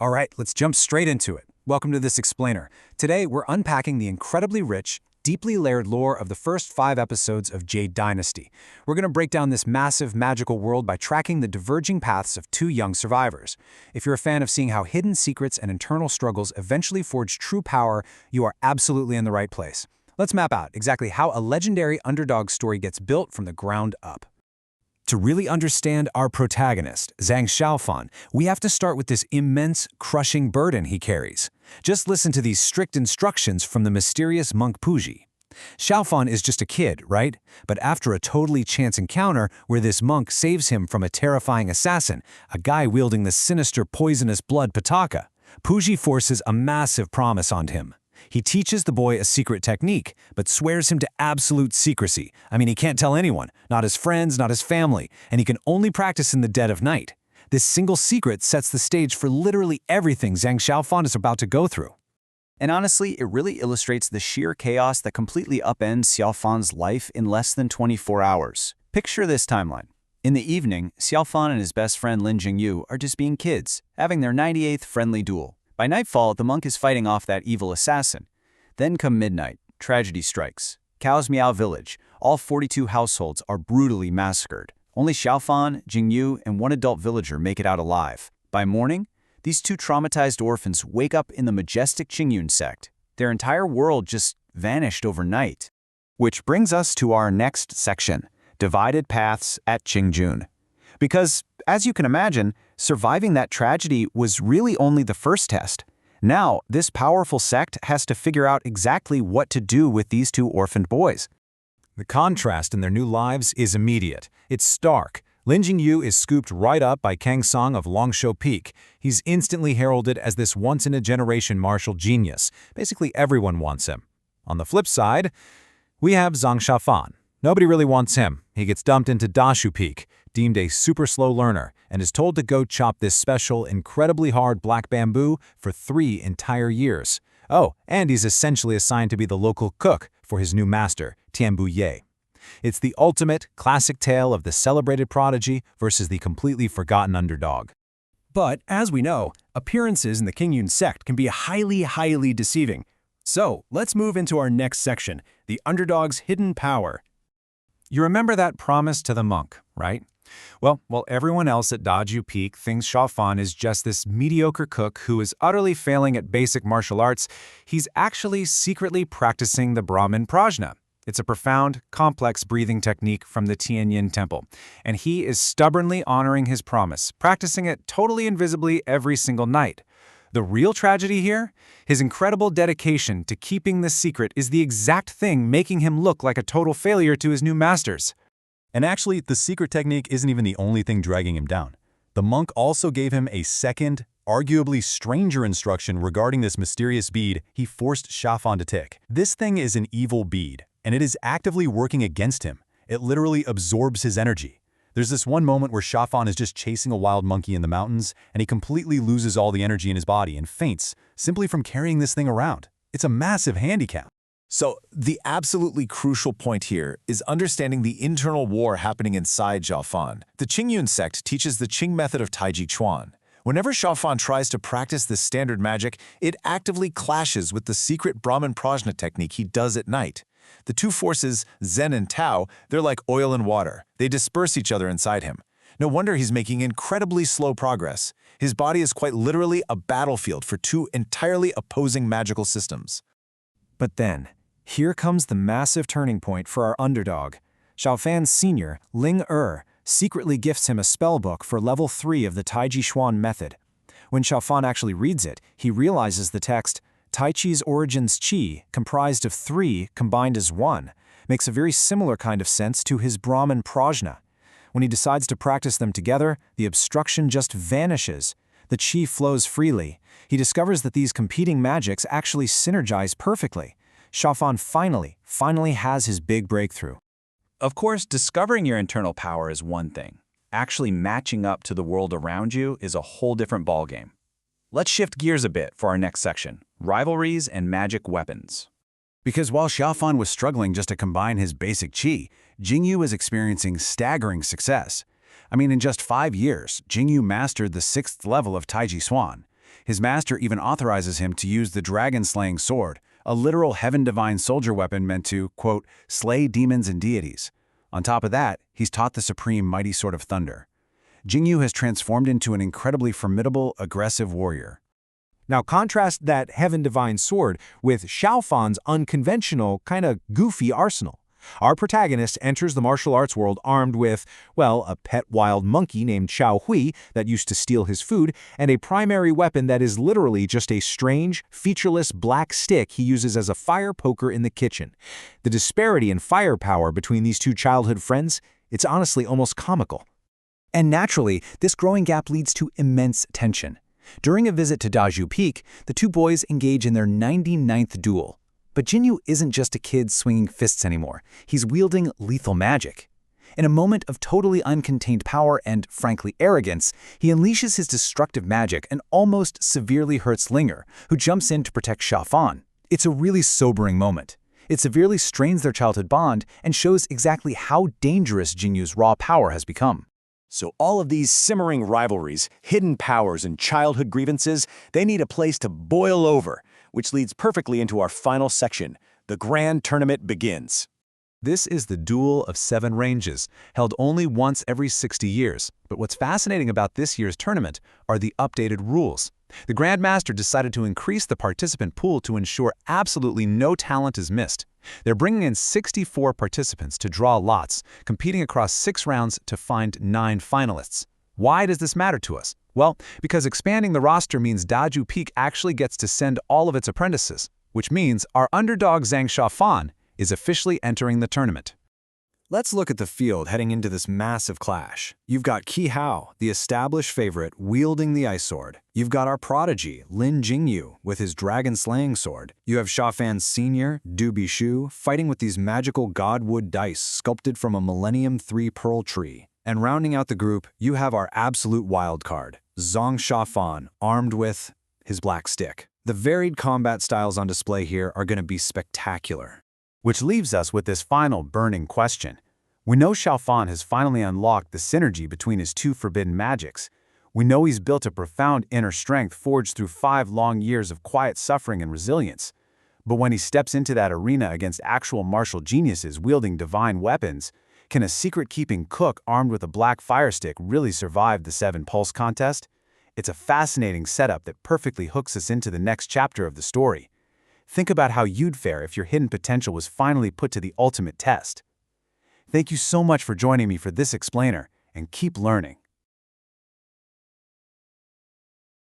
All right, let's jump straight into it. Welcome to this explainer. Today, we're unpacking the incredibly rich, deeply layered lore of the first 5 episodes of Jade Dynasty. We're going to break down this massive, magical world by tracking the diverging paths of 2 young survivors. If you're a fan of seeing how hidden secrets and internal struggles eventually forge true power, you are absolutely in the right place. Let's map out exactly how a legendary underdog story gets built from the ground up. To really understand our protagonist, Zhang Xiaofan, we have to start with this immense, crushing burden he carries. Just listen to these strict instructions from the mysterious monk Puji. Xiaofan is just a kid, right? But after a totally chance encounter where this monk saves him from a terrifying assassin, a guy wielding the sinister poisonous blood Pataka, Puji forces a massive promise on him. He teaches the boy a secret technique, but swears him to absolute secrecy. I mean, he can't tell anyone, not his friends, not his family, and he can only practice in the dead of night. This single secret sets the stage for literally everything Zhang Xiaofan is about to go through. And honestly, it really illustrates the sheer chaos that completely upends Xiaofan's life in less than 24 hours. Picture this timeline. In the evening, Xiaofan and his best friend Lin Jingyu are just being kids, having their 98th friendly duel. By nightfall, the monk is fighting off that evil assassin. Then come midnight, tragedy strikes. Cao's Miao village, all 42 households are brutally massacred. Only Xiaofan, Jingyu, and one adult villager make it out alive. By morning, these 2 traumatized orphans wake up in the majestic Qingyun sect. Their entire world just vanished overnight. Which brings us to our next section, Divided Paths at Qingjun. Because, as you can imagine, surviving that tragedy was really only the first test. Now, this powerful sect has to figure out exactly what to do with these 2 orphaned boys. The contrast in their new lives is immediate. It's stark. Lin Jingyu is scooped right up by Kang Song of Longshou Peak. He's instantly heralded as this once-in-a-generation martial genius. Basically, everyone wants him. On the flip side, we have Zhang Xiaofan. Nobody really wants him. He gets dumped into Dashu Peak, deemed a super slow learner, and is told to go chop this special, incredibly hard black bamboo for 3 entire years. Oh, and he's essentially assigned to be the local cook for his new master, Tianbu Ye. It's the ultimate, classic tale of the celebrated prodigy versus the completely forgotten underdog. But, as we know, appearances in the Qingyun sect can be highly deceiving. So, let's move into our next section, the underdog's hidden power. You remember that promise to the monk, right? Well, while everyone else at Daju Peak thinks Xiaofan is just this mediocre cook who is utterly failing at basic martial arts, he's actually secretly practicing the Brahmin Prajna. It's a profound, complex breathing technique from the Tianyin temple, and he is stubbornly honoring his promise, practicing it totally invisibly every single night. The real tragedy here? His incredible dedication to keeping this secret is the exact thing making him look like a total failure to his new masters. And actually, the secret technique isn't even the only thing dragging him down. The monk also gave him a second, arguably stranger instruction regarding this mysterious bead he forced Xiaofan to take. This thing is an evil bead, and it is actively working against him. It literally absorbs his energy. There's this one moment where Xiaofan is just chasing a wild monkey in the mountains, and he completely loses all the energy in his body and faints simply from carrying this thing around. It's a massive handicap. So, the absolutely crucial point here is understanding the internal war happening inside Xiaofan. The Qingyun sect teaches the Qing method of Taiji Chuan. Whenever Xiaofan tries to practice this standard magic, it actively clashes with the secret Brahmin Prajna technique he does at night. The 2 forces, Zen and Tao, they're like oil and water. They disperse each other inside him. No wonder he's making incredibly slow progress. His body is quite literally a battlefield for 2 entirely opposing magical systems. But then, here comes the massive turning point for our underdog. Xiaofan's senior, Ling secretly gifts him a spellbook for level 3 of the Taiji Chuan method. When Xiaofan actually reads it, he realizes the text, Tai Chi's origins Qi, comprised of 3 combined as 1, makes a very similar kind of sense to his Brahmin Prajna. When he decides to practice them together, the obstruction just vanishes. The Qi flows freely. He discovers that these competing magics actually synergize perfectly. Xiaofan finally has his big breakthrough. Of course, discovering your internal power is one thing. Actually matching up to the world around you is a whole different ballgame. Let's shift gears a bit for our next section, rivalries and magic weapons. Because while Xiaofan was struggling just to combine his basic qi, Jingyu is experiencing staggering success. I mean, in just 5 years, Jingyu mastered the 6th level of Taiji Chuan. His master even authorizes him to use the dragon-slaying sword, a literal heaven-divine soldier weapon meant to, quote, slay demons and deities. On top of that, he's taught the supreme mighty sword of thunder. Jingyu has transformed into an incredibly formidable, aggressive warrior. Now contrast that heaven-divine sword with Xiaofan's unconventional, kinda goofy arsenal. Our protagonist enters the martial arts world armed with, well, a pet wild monkey named Xiao Hui that used to steal his food, and a primary weapon that is literally just a strange, featureless black stick he uses as a fire poker in the kitchen. The disparity in firepower between these two childhood friends, it's honestly almost comical. And naturally, this growing gap leads to immense tension. During a visit to Daju Peak, the two boys engage in their 99th duel. But Jingyu isn't just a kid swinging fists anymore. He's wielding lethal magic. In a moment of totally uncontained power and, frankly, arrogance, he unleashes his destructive magic and almost severely hurts Linger, who jumps in to protect Xiaofan. It's a really sobering moment. It severely strains their childhood bond and shows exactly how dangerous Jingyu's raw power has become. So all of these simmering rivalries, hidden powers, and childhood grievances, they need a place to boil over, which leads perfectly into our final section. The grand tournament begins. This is the Duel of Seven Ranges, held only once every 60 years. But what's fascinating about this year's tournament are the updated rules. The Grandmaster decided to increase the participant pool to ensure absolutely no talent is missed. They're bringing in 64 participants to draw lots, competing across 6 rounds to find 9 finalists. Why does this matter to us? Well, because expanding the roster means Daju Peak actually gets to send all of its apprentices, which means our underdog Zhang Xiaofan is officially entering the tournament. Let's look at the field heading into this massive clash. You've got Qi Hao, the established favorite, wielding the ice sword. You've got our prodigy, Lin Jingyu, with his dragon-slaying sword. You have Xiaofan's senior, Du Bishu, fighting with these magical godwood dice sculpted from a Millennium 3 pearl tree. And rounding out the group, you have our absolute wild card, Zhang Xiaofan, armed with his black stick. The varied combat styles on display here are going to be spectacular. Which leaves us with this final burning question. We know Xiaofan has finally unlocked the synergy between his 2 forbidden magics. We know he's built a profound inner strength forged through 5 long years of quiet suffering and resilience. But when he steps into that arena against actual martial geniuses wielding divine weapons, can a secret-keeping cook armed with a black fire stick really survive the 7 Pulse contest? It's a fascinating setup that perfectly hooks us into the next chapter of the story. Think about how you'd fare if your hidden potential was finally put to the ultimate test. Thank you so much for joining me for this explainer, and keep learning.